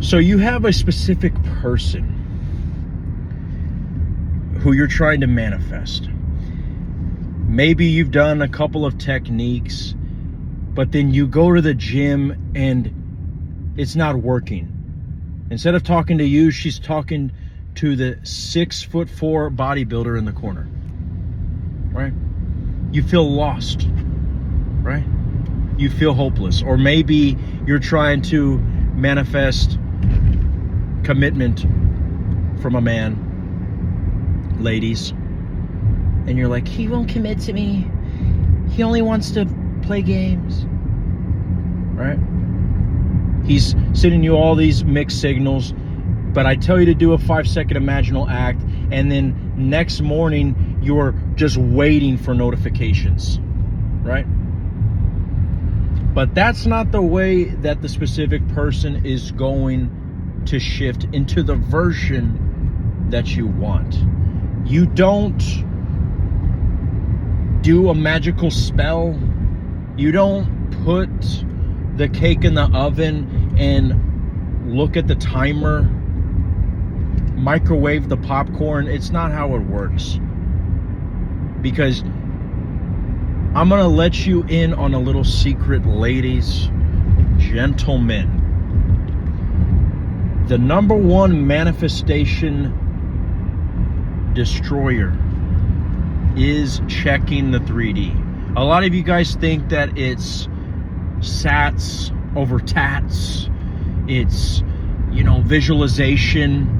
So you have a specific person who you're trying to manifest. Maybe you've done a couple of techniques, but then you go to the gym and it's not working. Instead of talking to you, she's talking to the 6'4" bodybuilder in the corner, right? You feel lost, right? You feel hopeless. Or maybe you're trying to manifest commitment from a man, ladies, and you're like, he won't commit to me. He only wants to play games, right? He's sending you all these mixed signals, but I tell you to do a 5-second imaginal act, and then next morning you're just waiting for notifications, right? But that's not the way that the specific person is going to shift into the version that you want. You don't do a magical spell. You don't put the cake in the oven and look at the timer, microwave the popcorn. It's not how it works. Because I'm gonna let you in on a little secret, ladies, gentlemen. The number one manifestation destroyer is checking the 3D. A lot of you guys think that it's sats over tats. It's, visualization,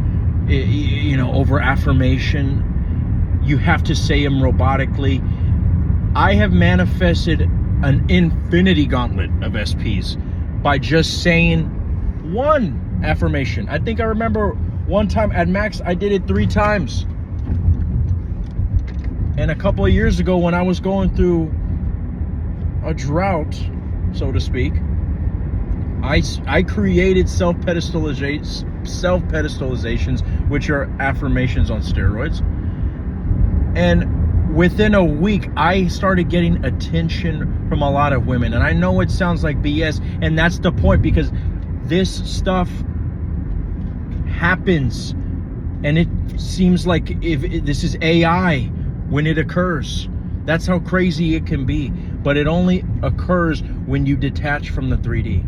over affirmation. You have to say them robotically. I have manifested an infinity gauntlet of SPs by just saying one affirmation. I think I remember one time at max I did it 3 times. And a couple of years ago when I was going through a drought, so to speak, I created self-pedestalizations, which are affirmations on steroids. And within a week, I started getting attention from a lot of women. And I know it sounds like BS, and that's the point, because this stuff happens, and it seems like this is AI when it occurs. That's how crazy it can be. But it only occurs when you detach from the 3D.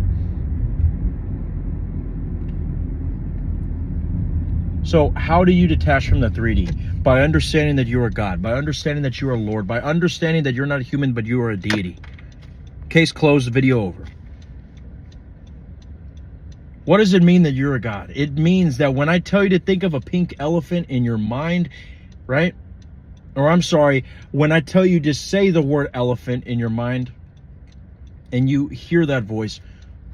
So how do you detach from the 3D? By understanding that you are God, by understanding that you are Lord, by understanding that you're not a human, but you are a deity. Case closed, video over. What does it mean that you're a God? It means that when I tell you to think of a pink elephant in your mind, right? Or I'm sorry, when I tell you to say the word elephant in your mind and you hear that voice,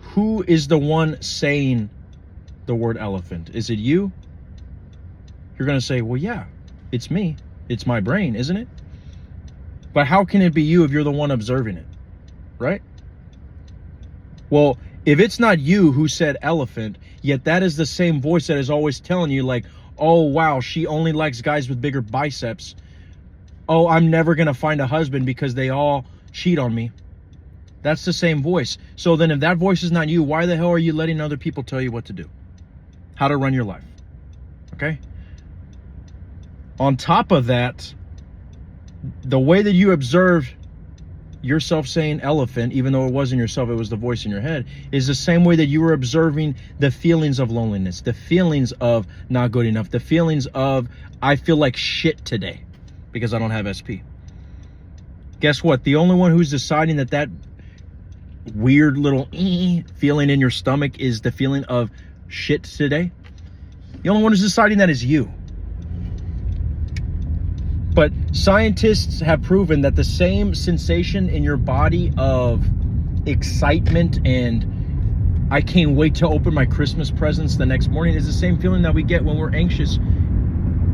who is the one saying the word elephant? Is it you? You're going to say, well, yeah, it's me. It's my brain, isn't it? But how can it be you if you're the one observing it, right? Well, if it's not you who said elephant, yet that is the same voice that is always telling you like, oh, wow, she only likes guys with bigger biceps. Oh, I'm never going to find a husband because they all cheat on me. That's the same voice. So then if that voice is not you, why the hell are you letting other people tell you what to do? How to run your life? Okay? On top of that, the way that you observed yourself saying elephant, even though it wasn't yourself, it was the voice in your head, is the same way that you were observing the feelings of loneliness, the feelings of not good enough, the feelings of I feel like shit today because I don't have SP. Guess what? The only one who's deciding that weird little feeling in your stomach is the feeling of shit today, the only one who's deciding that is you. But scientists have proven that the same sensation in your body of excitement and I can't wait to open my Christmas presents the next morning is the same feeling that we get when we're anxious,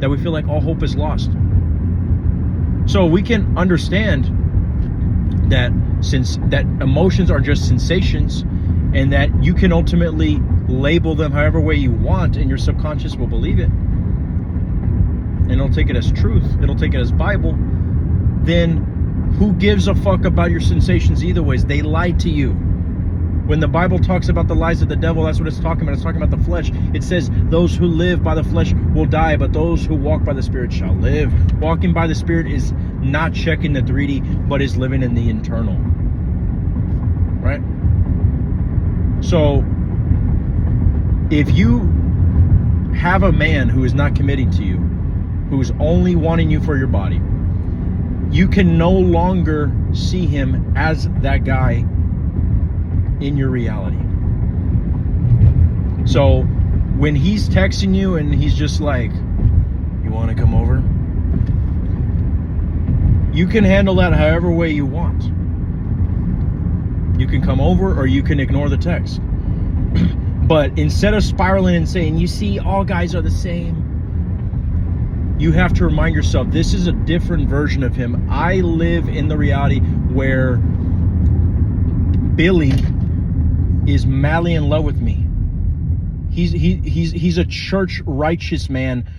that we feel like all hope is lost. So we can understand that emotions are just sensations and that you can ultimately label them however way you want and your subconscious will believe it. And it'll take it as truth, it'll take it as Bible. Then who gives a fuck about your sensations either ways? They lie to you. When the Bible talks about the lies of the devil, that's what it's talking about. It's talking about the flesh. It says those who live by the flesh will die, but those who walk by the Spirit shall live. Walking by the Spirit is not checking the 3D, but is living in the internal. Right? So, if you have a man who is not committing to you, who is only wanting you for your body, you can no longer see him as that guy in your reality. So when he's texting you and he's just like, you want to come over? You can handle that however way you want. You can come over or you can ignore the text. But instead of spiraling and saying, you see, all guys are the same, you have to remind yourself, this is a different version of him. I live in the reality where Billy is madly in love with me. He's a church righteous man,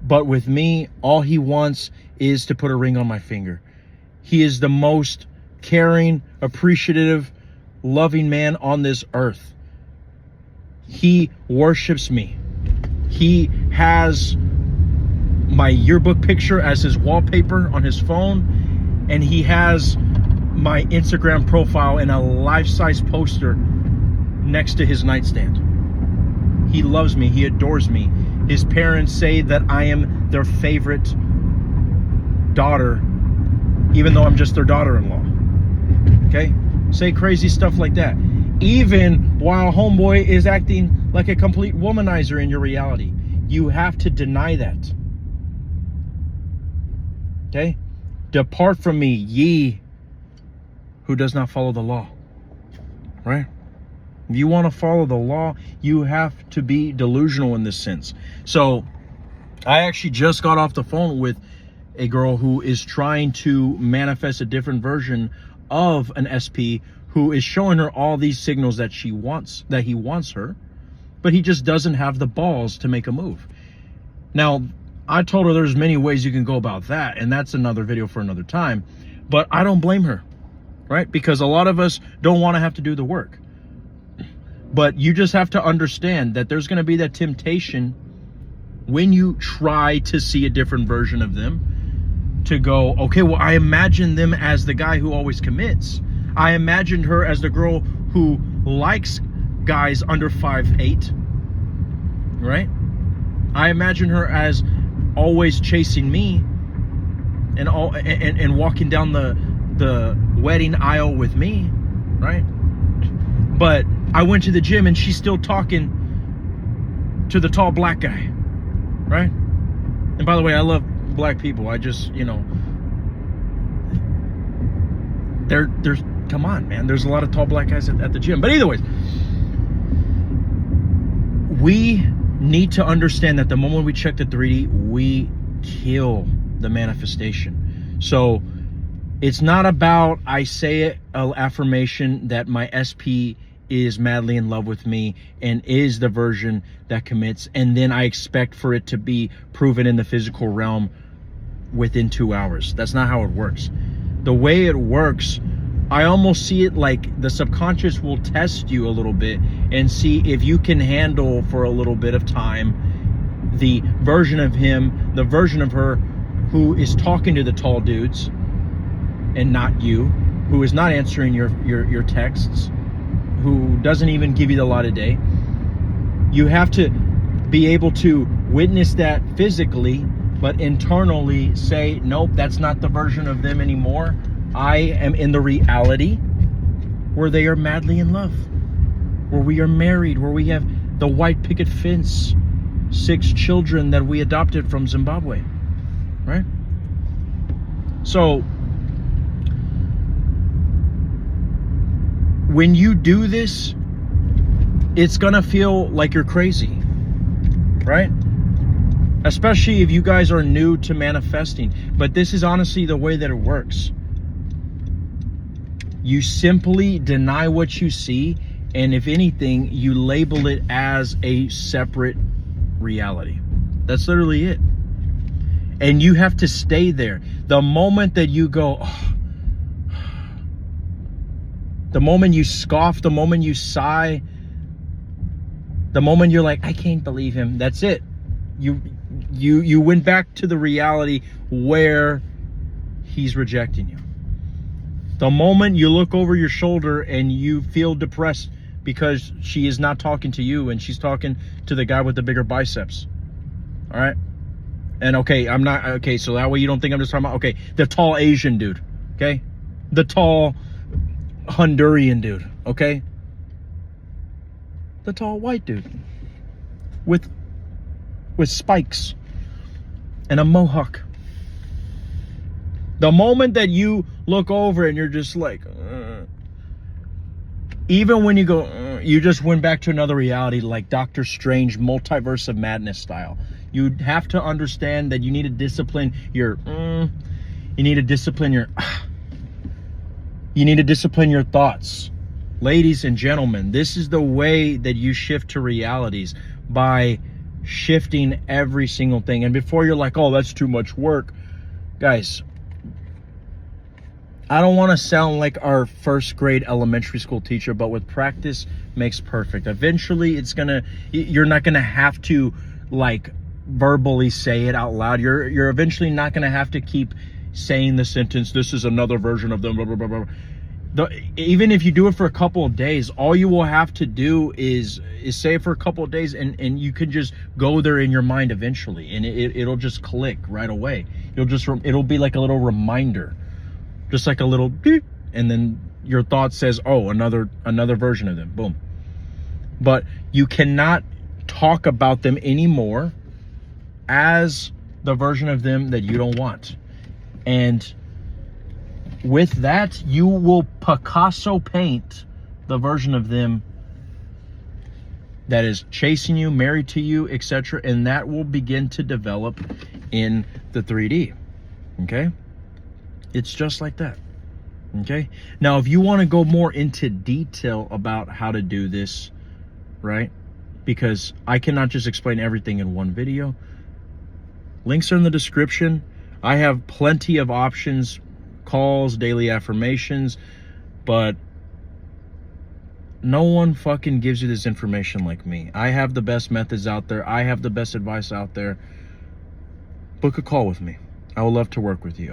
but with me, all he wants is to put a ring on my finger. He is the most caring, appreciative, loving man on this earth. He worships me. He has my yearbook picture as his wallpaper on his phone, and he has my Instagram profile in a life-size poster next to his nightstand. He loves me. He adores me. His parents say that I am their favorite daughter, even though I'm just their daughter-in-law. Okay? Say crazy stuff like that. Even while homeboy is acting like a complete womanizer in your reality. You have to deny that. Okay? Depart from me, ye who does not follow the law. Right? If you want to follow the law, you have to be delusional in this sense. So, I actually just got off the phone with a girl who is trying to manifest a different version of an SP who is showing her all these signals that he wants her, but he just doesn't have the balls to make a move. Now, I told her there's many ways you can go about that, and that's another video for another time, but I don't blame her, right? Because a lot of us don't want to have to do the work. But you just have to understand that there's going to be that temptation when you try to see a different version of them to go, okay, well, I imagine them as the guy who always commits. I imagined her as the girl who likes guys under 5'8", right? I imagine her as always chasing me and walking down the wedding aisle with me, right? But I went to the gym and she's still talking to the tall black guy, right? And by the way, I love black people. I just, there's come on, man. There's a lot of tall black guys at the gym. But either ways, we need to understand that the moment we check the 3D, we kill the manifestation. So it's not about I say it, an affirmation that my SP is madly in love with me and is the version that commits, and then I expect for it to be proven in the physical realm within 2 hours. That's not how it works. The way it works, I almost see it like the subconscious will test you a little bit and see if you can handle for a little bit of time the version of him, the version of her who is talking to the tall dudes and not you, who is not answering your texts, who doesn't even give you the light of day. You have to be able to witness that physically, but internally say, nope, that's not the version of them anymore. I am in the reality where they are madly in love, where we are married, where we have the white picket fence, 6 children that we adopted from Zimbabwe, right? So when you do this, it's gonna feel like you're crazy, right? Especially if you guys are new to manifesting. But this is honestly the way that it works. You simply deny what you see, and if anything, you label it as a separate reality. That's literally it. And you have to stay there. The moment that you go, oh, The moment you scoff, the moment you sigh, the moment you're like, I can't believe him, that's it. You went back to the reality where he's rejecting you. The moment you look over your shoulder and you feel depressed because she is not talking to you and she's talking to the guy with the bigger biceps. All right? And okay, so that way you don't think I'm just talking about, okay, the tall Asian dude, okay? The tall Honduran dude, okay? The tall white dude with spikes and a mohawk. The moment that you look over and you're just like, even when you go, you just went back to another reality, like Doctor Strange, Multiverse of Madness style. You have to understand that you need to discipline your, you need to discipline your, you need to discipline your thoughts. Ladies and gentlemen, this is the way that you shift to realities, by shifting every single thing. And before you're like, oh, that's too much work. Guys, I don't want to sound like our first grade elementary school teacher, but with practice makes perfect. Eventually you're not gonna have to like verbally say it out loud. You're eventually not gonna have to keep saying the sentence, this is another version of them, blah, blah, blah, blah. Even if you do it for a couple of days, all you will have to do is say it for a couple of days, and you can just go there in your mind eventually, and it'll just click right away. It'll be like a little reminder, just like a little beep, and then your thought says, oh, another version of them, boom. But you cannot talk about them anymore as the version of them that you don't want. And with that, you will Picasso paint the version of them that is chasing you, married to you, etc. And that will begin to develop in the 3D. Okay? It's just like that. Okay? Now, if you want to go more into detail about how to do this, right? Because I cannot just explain everything in one video. Links are in the description. I have plenty of options, calls, daily affirmations, but no one fucking gives you this information like me. I have the best methods out there. I have the best advice out there. Book a call with me. I would love to work with you.